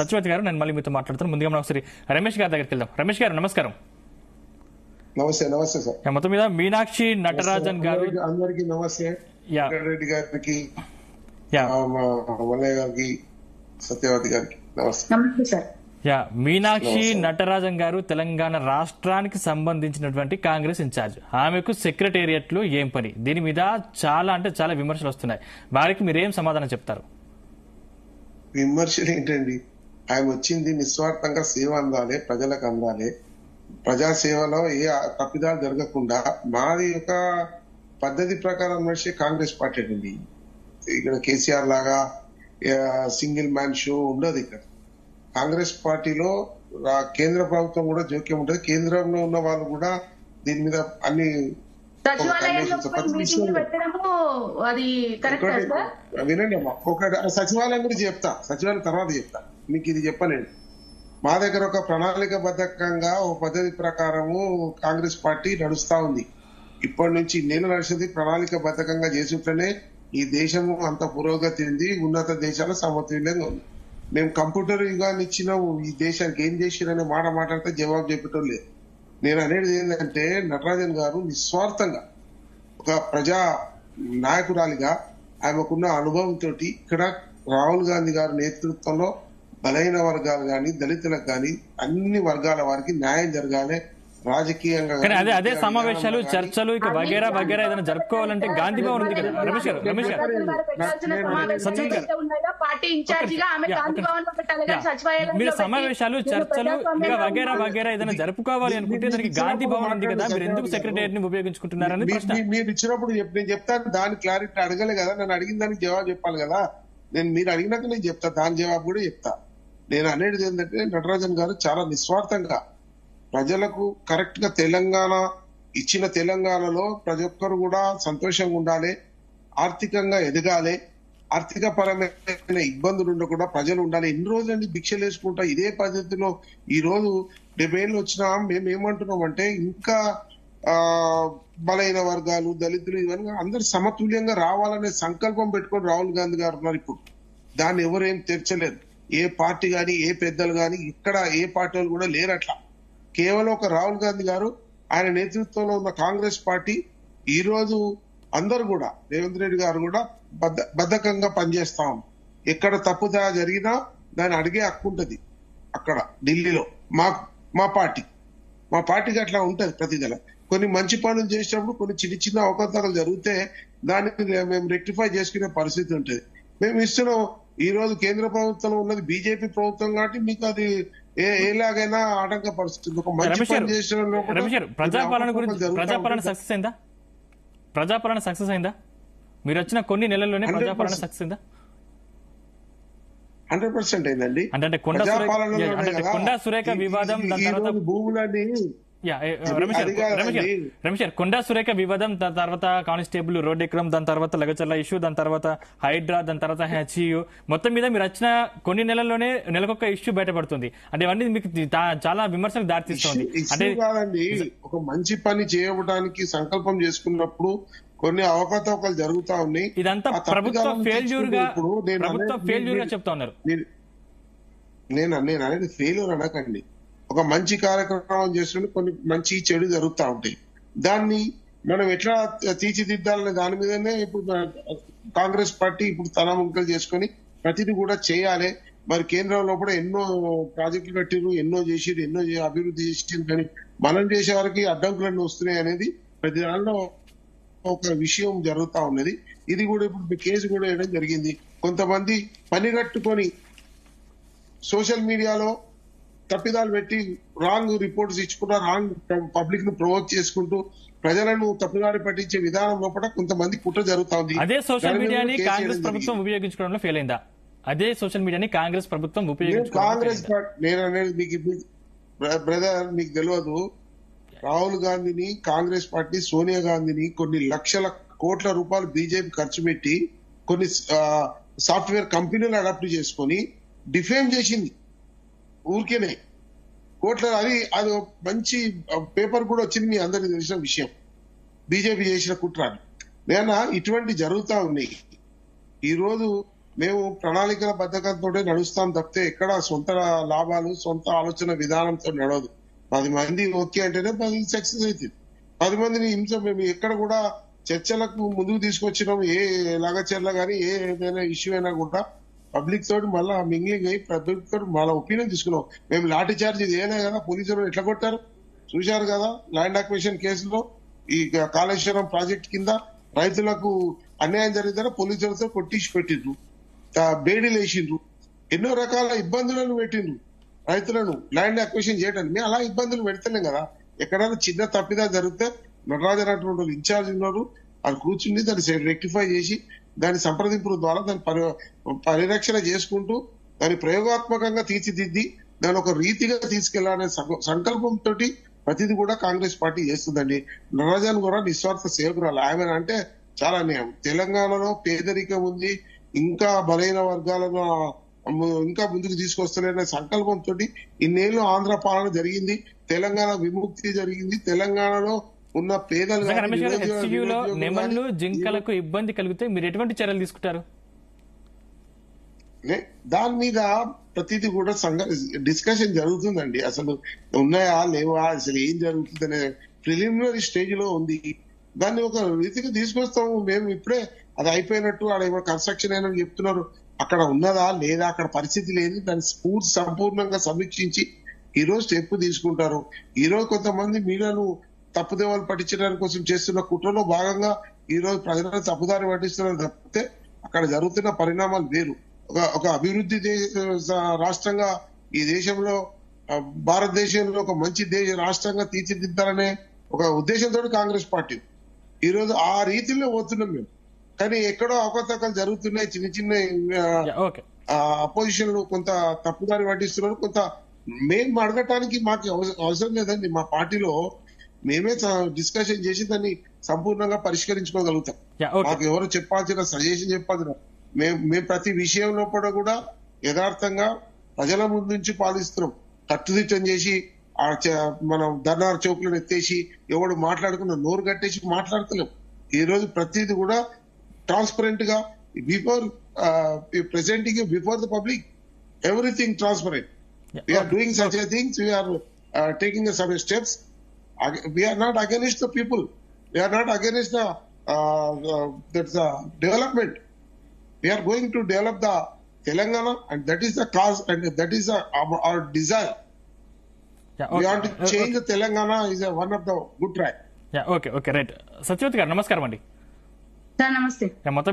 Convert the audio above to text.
సత్యవతి గారు, నేను మళ్ళీ మీతో మాట్లాడుతాను. ముందుగా మనం ఒకసారి రమేష్ గారి దగ్గరికి వెళ్దాం. రమేష్ గారు నమస్కారం. నమస్తే. నమస్తే సార్. మొత్తం మీద మీనాక్షి నటరాజన్ గారు, అందరికి నమస్తే. రెడ్డి గారికి, మల్లయ్య గారికి, సత్యవతి గారికి నమస్తే సార్. మీనాక్షి నటరాజన్ గారు తెలంగాణ రాష్ట్రానికి సంబంధించినటువంటి కాంగ్రెస్ ఇన్ఛార్జ్. ఆమెకు సెక్రటేరియట్ లో ఏం పని? దీని మీద చాలా విమర్శలు వస్తున్నాయి. వారికి మీరేం సమాధానం చెప్తారు? విమర్శలు ఏంటండి? ఆయన వచ్చింది నిస్వార్థంగా సేవ అందాలి, ప్రజలకు అందాలి. ప్రజాసేవలో ఏ తప్పిదాలు జరగకుండా మాది ఒక పద్ధతి ప్రకారం నడిచే కాంగ్రెస్ పార్టీ అండి. ఇక్కడ కేసీఆర్ లాగా సింగిల్ మ్యాన్ షో ఉండదు. ఇక్కడ కాంగ్రెస్ పార్టీలో కేంద్ర ప్రభుత్వం కూడా జోక్యం ఉంటుంది. కేంద్రంలో ఉన్న వాళ్ళు కూడా దీని మీద అన్ని వినండి అమ్మా. ఒకటి సచివాలయం గురించి చెప్తా, సచివాలయం తర్వాత చెప్తా. మీకు ఇది చెప్పలేండి. మా దగ్గర ఒక ప్రణాళికబద్ధకంగా ఒక పద్ధతి ప్రకారము కాంగ్రెస్ పార్టీ నడుస్తా ఉంది. ఇప్పటి నుంచి నేను నడిచింది ప్రణాళికబద్ధకంగా చేసుకుంటేనే ఈ దేశము అంత పురోగతి ఉంది, ఉన్నత దేశాల సమతుల్యంగా ఉంది. మేము కంప్యూటర్ యుగాన్ని ఇచ్చినాము, ఈ దేశానికి ఏం చేసిరనే మాట మాట్లాడితే జవాబు చెప్పటం లేదు. నేను అనేది ఏంటంటే, నటరాజన్ గారు నిస్వార్థంగా ఒక ప్రజా నాయకురాలిగా ఆమెకున్న అనుభవంతో ఇక్కడ రాహుల్ గాంధీ గారి నేతృత్వంలో బలైన వర్గాలు గాని, దళితులకు గాని, అన్ని వర్గాల వారికి న్యాయం జరగాలి. రాజకీయంగా అదే సమావేశాలు, చర్చలు, ఇక వగేరా వగేరా ఏదైనా జరుపుకోవాలంటే గాంధీ భవన్ ఉంది కదా. రమేష్ గారు మీరు సమావేశాలు, చర్చలు, ఇంకా వగేరా వగేరా ఏదైనా జరుపుకోవాలి అనుకుంటే దానికి గాంధీ భవన్ ఉంది కదా. మీరు ఎందుకు సెక్రటేరియట్ ని ఉపయోగించుకుంటున్నారని మీరు ఇచ్చినప్పుడు నేను చెప్తాను. దాని క్లారిటీ అడగలే కదా. నేను అడిగిన దానికి జవాబు చెప్పాలి కదా. మీరు అడిగినాక నేను చెప్తా, దాని జవాబు కూడా చెప్తా. నేను అనేది ఏంటంటే, నటరాజన్ గారు చాలా నిస్వార్థంగా ప్రజలకు కరెక్ట్ గా తెలంగాణ ఇచ్చిన తెలంగాణలో ప్రతి ఒక్కరు కూడా సంతోషంగా ఉండాలి, ఆర్థికంగా ఎదగాలి, ఆర్థిక పరమైన ఇబ్బందులు ఉండకుండా ప్రజలు ఉండాలి. ఎన్ని రోజులండి భిక్షలు వేసుకుంటా ఇదే పద్ధతిలో? ఈ రోజు 70 ఏళ్ళు వచ్చినా మేము ఏమంటున్నాం అంటే, ఇంకా బలైన వర్గాలు, దళితులు, ఇవన్నీ అందరు సమతుల్యంగా రావాలనే సంకల్పం పెట్టుకొని రాహుల్ గాంధీ గారు ఉన్నారు. ఇప్పుడు దాన్ని ఎవరేం తెరచలేదు. ఏ పార్టీ గాని, ఏ పెద్దలు గాని, ఇక్కడ ఏ పార్టీ వాళ్ళు కూడా లేరు. అట్లా కేవలం ఒక రాహుల్ గాంధీ గారు, ఆయన నేతృత్వంలో ఉన్న కాంగ్రెస్ పార్టీ ఈ రోజు అందరు కూడా, రేవంత్ రెడ్డి గారు కూడా బద్ధకంగా పనిచేస్తాం. ఎక్కడ తప్పుదా జరిగినా దాన్ని అడిగే హక్కు ఉంటది. అక్కడ ఢిల్లీలో మా పార్టీకి అట్లా ఉంటది. ప్రతిదల కొన్ని మంచి పనులు చేసినప్పుడు కొన్ని చిన్న చిన్న అవకతవకలు జరిగితే దాన్ని మేము రెక్టిఫై చేసుకునే పరిస్థితి ఉంటది. మేము ఇస్తున్నాం. ఈ రోజు కేంద్ర ప్రభుత్వంలో ఉన్నది బీజేపీ ప్రభుత్వం కాబట్టి మీకు అది ఎలాగైనా ఆటంకపరుస్తుంది. ఒక మంచి పని చేసిన ప్రజాపాలన సక్సెస్ అయిందా? మీరు వచ్చిన కొన్ని నెలల్లోనే ప్రజాపాలన సక్సెస్ అయిందా? 100% అయిందండి. అంటే కొండా సురేఖ వివాదం, భూములని రమేష్ గారు, కొండా సురేఖ వివాదం, దాని తర్వాత కానిస్టేబుల్ రోడ్ ఎక్కడం, దాని తర్వాత లగచర్ల ఇష్యూ, దాని తర్వాత హైడ్రా, దాని తర్వాత హెచ్యూ, మొత్తం మీద మీరు వచ్చిన కొన్ని నెలల్లోనే నెలకొక ఇష్యూ బయటపడుతుంది. అంటే ఇవన్నీ మీకు చాలా విమర్శలకు దారితీస్తుంది. అంటే కాదండి, ఒక మంచి పని చేయడానికి సంకల్పం చేసుకున్నప్పుడు కొన్ని అవకతవకలు జరుగుతా ఉన్నాయి. ఇదంతా ప్రభుత్వ ఫెయిల్యూర్ గా చెప్తా ఉన్నారు. నేను అనేది ఫెయిల్యూర్ అనకండి. ఒక మంచి కార్యక్రమం చేస్తుంటే కొన్ని మంచి చెడు జరుగుతూ ఉంటాయి. దాన్ని మనం ఎట్లా తీర్చిదిద్దాలనే దాని మీదనే ఇప్పుడు కాంగ్రెస్ పార్టీ ఇప్పుడు తన ముక్కలు చేసుకొని ప్రతిదీ కూడా చేయాలి. మరి కేంద్రంలో కూడా ఎన్నో ప్రాజెక్టులు కట్టిరు, ఎన్నో చేసిరు, ఎన్నో అభివృద్ధి చేసిరు. కానీ మనం చేసే వారికి అడ్డంకులన్నీ వస్తున్నాయి అనేది ప్రతి దానిలో ఒక విషయం జరుగుతా ఉన్నది. ఇది కూడా ఇప్పుడు కేసు కూడా వేయడం జరిగింది. కొంతమంది పని కట్టుకొని సోషల్ మీడియాలో తప్పిదాలు పెట్టి రాంగ్ రిపోర్ట్స్ ఇచ్చుకుంటూ రాంగ్ పబ్లిక్ ను ప్రొవోక్ చేసుకుంటూ ప్రజలను తప్పుదారి పట్టించే విధానం లోపల కొంతమంది కుట్ర జరుగుతా ఉంది. అదే సోషల్ మీడియాని కాంగ్రెస్ ప్రభుత్వం ఉపయోగించుకోవడంలో ఫెయిల్ అయిందా? అదే సోషల్ మీడియాని కాంగ్రెస్ ప్రభుత్వం కాంగ్రెస్ నేను అనేది మీకు బ్రదర్, మీకు తెలియదు. రాహుల్ గాంధీని, కాంగ్రెస్ పార్టీ, సోనియా గాంధీని కొన్ని లక్షల కోట్ల రూపాయలు బీజేపీ ఖర్చు పెట్టి కొన్ని సాఫ్ట్వేర్ కంపెనీలు అడాప్ట్ చేసుకొని డిఫేమ్ చేసింది. ఊరికేనే కోట్ల అది మంచి పేపర్ కూడా వచ్చింది, మీ అందరికి తెలిసిన విషయం. బీజేపీ చేసిన కుట్ర. నేను ఇటువంటి జరుగుతా ఉన్నాయి. ఈ రోజు మేము ప్రణాళికల బద్ధకంతో నడుస్తాం తప్పితే ఎక్కడ సొంత లాభాలు సొంత ఆలోచన విధానంతో నడవదు. 10 మంది ఓకే అంటేనే 10 సక్సెస్ అవుతుంది. 10 మందిని హింస మేము ఎక్కడ కూడా చర్చలకు ముందుకు తీసుకొచ్చినాం. ఏ లగచర్ల గానీ ఏదైనా ఇష్యూ అయినా కూడా పబ్లిక్ తోటి మళ్ళా మింగ్లింగ్ అయ్యి పబ్లిక్ తోటి మళ్ళీ ఒపీనియన్ తీసుకున్నాం. మేము లాఠీ చార్జ్ ఇది ఏనే కదా, పోలీసులు ఎట్లా కొట్టారు చూశారు కదా. ల్యాండ్ అక్విజిషన్ కేసులో ఈ కాళేశ్వరం ప్రాజెక్ట్ కింద రైతులకు అన్యాయం జరిగిందని పోలీసులతో కొట్టించి పెట్టిండ్రు, బేడీలు వేసిండ్రు, ఎన్నో రకాల ఇబ్బందులను పెట్టిండ్రు రైతులను ల్యాండ్ అక్విజిషన్ చేయడానికి. మేము అలా ఇబ్బందులు పెడతలేం కదా. ఎక్కడైనా చిన్న తప్పిదా జరిగితే నటరాజన్ అటువంటి ఇన్ఛార్జ్ ఉన్నారు, అది కూర్చుని దాన్ని రెక్టిఫై చేసి దాని సంప్రదింపుల ద్వారా దాని పరిరక్షణ చేసుకుంటూ దాన్ని ప్రయోగాత్మకంగా తీర్చిదిద్ది దాని ఒక రీతిగా తీసుకెళ్లాలనే సంకల్పంతో ప్రతిది కూడా కాంగ్రెస్ పార్టీ చేస్తుందండి. నటరాజన్ కూడా నిస్వార్థ సేవకురాలు. ఆమె అంటే చాలా న్యాయం. తెలంగాణలో పేదరికం ఉంది, ఇంకా బలైన వర్గాలను ఇంకా ముందుకు తీసుకొస్తలేనే సంకల్పంతో ఇన్నేళ్లు ఆంధ్ర పాలన జరిగింది, తెలంగాణ విముక్తి జరిగింది. తెలంగాణలో ఉన్న పేదలు నెమళ్ళు జింకలకు ఇబ్బంది కలిగితే మీరు ఎటువంటి చర్యలు తీసుకుంటారు? దాని మీద ప్రతిదీ కూడా డిస్కషన్ జరుగుతుందండి. అసలు ఉన్నాయా లేవా, అసలు ఏం జరుగుతుందనే ప్రిలిమినరీ స్టేజ్ లో ఉంది. దాన్ని ఒక రీతికి తీసుకొస్తాము. మేము ఇప్పుడే అది అయిపోయినట్టు ఆడ ఏమో కన్స్ట్రక్షన్ అయినట్టు చెప్తున్నారు. అక్కడ ఉన్నదా లేదా, అక్కడ పరిస్థితి లేదు, దాన్ని సంపూర్ణంగా సమీక్షించి ఈ రోజు స్టెప్ తీసుకుంటారు. ఈ రోజు కొంతమంది మీడియాను తప్పుదేవాలు పట్టించడానికి కోసం చేస్తున్న కుట్రలో భాగంగా ఈ రోజు ప్రజలను తప్పుదారి పట్టిస్తున్నారు తప్పితే అక్కడ జరుగుతున్న పరిణామాలు వేరు. ఒక అభివృద్ధి రాష్ట్రంగా ఈ దేశంలో భారతదేశంలో ఒక మంచి రాష్ట్రంగా తీర్చిదిద్దాలనే ఒక ఉద్దేశంతో కాంగ్రెస్ పార్టీ ఈ రోజు ఆ రీతిలో పోతున్నాం మేము. కానీ ఎక్కడో అవకతవకలు జరుగుతున్నాయి, చిన్న చిన్న అపోజిషన్ కొంత తప్పుదారి పట్టిస్తున్నారు. కొంత మేము అడగటానికి మాకు అవసరం లేదండి. మా పార్టీలో మేమే డిస్కషన్ చేసి దాన్ని సంపూర్ణంగా పరిష్కరించుకోగలుగుతాం. మాకు ఎవరు చెప్పాల్సిన సజెషన్ చెప్పాల్సిన మేము ప్రతి విషయంలో కూడా యథార్థంగా ప్రజల ముందు నుంచి పాలిస్తున్నాం. కట్టుదిట్టం చేసి మనం ధర్నార్ చౌక్లను ఎత్తేసి ఎవడు మాట్లాడుకున్న నోరు కట్టేసి మాట్లాడతలేం. ఈ రోజు ప్రతిది కూడా ట్రాన్స్పరెంట్ గా before presenting before the public everything transparent. We are doing such a things, we are taking some steps. We are not against the people. We are not against the development. We are going to develop the Telangana, and that is the cause, and that is our desire. We want to change the Telangana is one of the good track. Okay, right. Satyavathi గారు నమస్కారం అండి. నమస్తే. మొత్తం